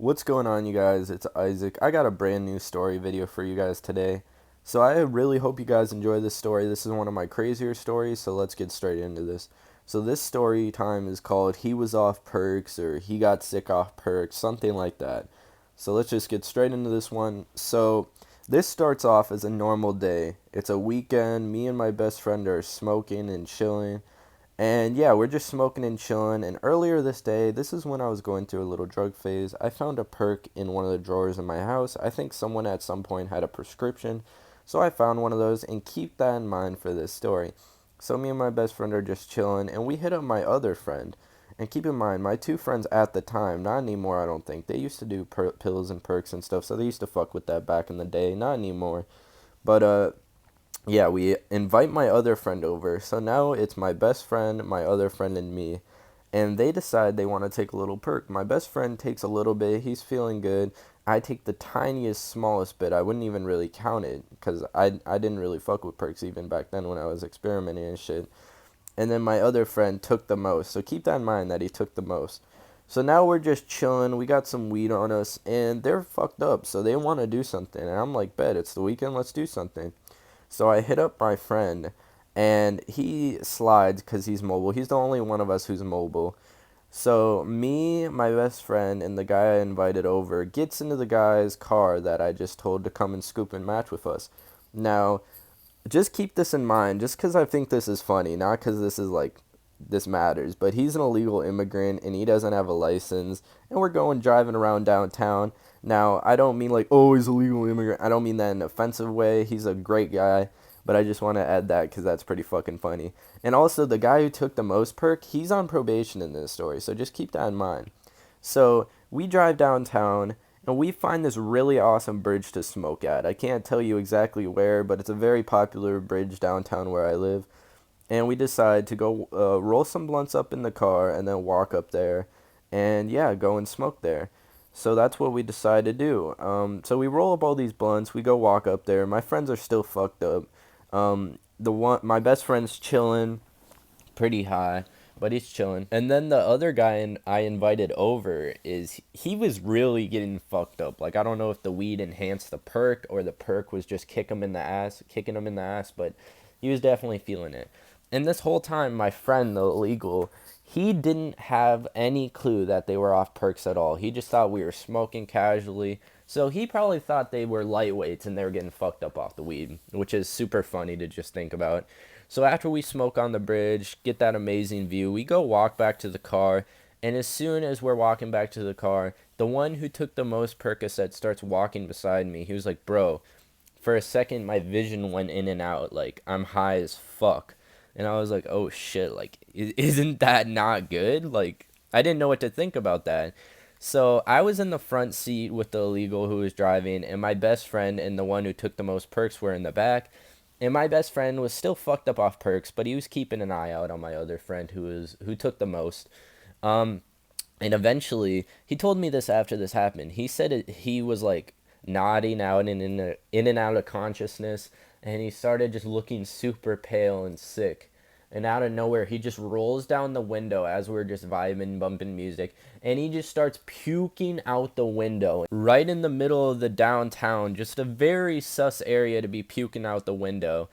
What's going on, you guys? It's Isaac. I got a brand new story video for you guys today. So I really hope you guys enjoy this story. This is one of my crazier stories, so let's get straight into this. So this story time is called He Was Off Perks or He Got Sick Off Perks, something like that. So let's just get straight into this one. So this starts off as a normal day. It's a weekend. Me and my best friend are smoking and chilling. And yeah, we're just smoking and chilling. And earlier this day, this is when I was going through a little drug phase, I found a perk in one of the drawers in my house. I think someone at some point had a prescription. So I found one of those, and keep that in mind for this story. So me and my best friend are just chilling, and we hit up my other friend. And keep in mind, my two friends at the time, not anymore, I don't think. They used to do pills and perks and stuff, so they used to fuck with that back in the day. Not anymore. But yeah, we invite my other friend over. So now it's my best friend, my other friend, and me. And they decide they want to take a little perk. My best friend takes a little bit. He's feeling good. I take the tiniest, smallest bit. I wouldn't even really count it because I didn't really fuck with perks even back then when I was experimenting and shit. And then my other friend took the most. So keep that in mind that he took the most. So now we're just chilling. We got some weed on us, and they're fucked up. So they want to do something. And I'm like, bet, it's the weekend. Let's do something. So I hit up my friend, and he slides because he's mobile. He's the only one of us who's mobile. So me, my best friend, and the guy I invited over gets into the guy's car that I just told to come and scoop and match with us. Now, just keep this in mind, just because I think this is funny, not because this is like, this matters, but he's an illegal immigrant and he doesn't have a license, and we're going driving around downtown. Now, I don't mean like, oh, he's a legal immigrant. I don't mean that in an offensive way. He's a great guy, but I just want to add that because that's pretty fucking funny. And also, the guy who took the most perk, he's on probation in this story, so just keep that in mind. So we drive downtown and we find this really awesome bridge to smoke at. I can't tell you exactly where, but it's a very popular bridge downtown where I live. And we decide to go roll some blunts up in the car and then walk up there and yeah, go and smoke there. So that's what we decide to do. So we roll up all these blunts. We go walk up there. My friends are still fucked up. My best friend's chilling, pretty high, but he's chilling. And then the other guy I invited over he was really getting fucked up. Like I don't know if the weed enhanced the perk or the perk was just kicking him in the ass, but he was definitely feeling it. And this whole time, my friend, the illegal, he didn't have any clue that they were off perks at all. He just thought we were smoking casually. So he probably thought they were lightweights and they were getting fucked up off the weed, which is super funny to just think about. So after we smoke on the bridge, get that amazing view, we go walk back to the car. And as soon as we're walking back to the car, the one who took the most Percocet starts walking beside me. He was like, bro, for a second my vision went in and out. Like, I'm high as fuck. And I was like, oh shit, like, isn't that not good? Like, I didn't know what to think about that. So I was in the front seat with the illegal who was driving, and my best friend and the one who took the most perks were in the back. And my best friend was still fucked up off perks, but he was keeping an eye out on my other friend who took the most. Um, and eventually, he told me this after this happened. He said he was like nodding out and in and out of consciousness, and he started just looking super pale and sick. And out of nowhere, he just rolls down the window as we're just vibing, bumping music, and he just starts puking out the window right in the middle of the downtown, just a very sus area to be puking out the window.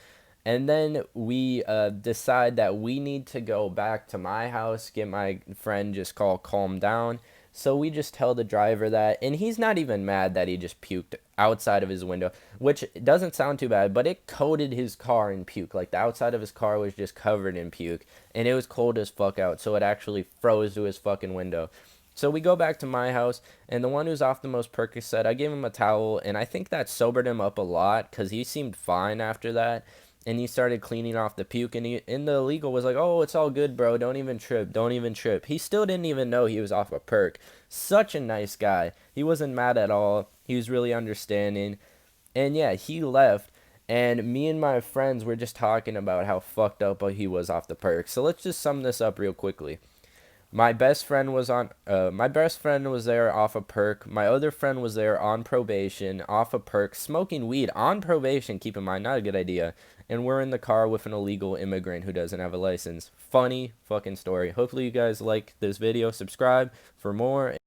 And then we decide that we need to go back to my house, get my friend just calm down. So we just tell the driver that, and he's not even mad that he just puked outside of his window, which doesn't sound too bad, but it coated his car in puke. Like the outside of his car was just covered in puke, and it was cold as fuck out, so it actually froze to his fucking window. So we go back to my house, and the one who's off the most Percocet, I gave him a towel, and I think that sobered him up a lot because he seemed fine after that. And he started cleaning off the puke, and the illegal was like, oh, it's all good, bro, don't even trip. He still didn't even know he was off a perk. Such a nice guy. He wasn't mad at all. He was really understanding. And yeah, he left, and me and my friends were just talking about how fucked up he was off the perk. So let's just sum this up real quickly. My best friend was there off a perk. My other friend was there on probation, off a perk, smoking weed on probation. Keep in mind, not a good idea. And we're in the car with an illegal immigrant who doesn't have a license. Funny fucking story. Hopefully you guys like this video. Subscribe for more.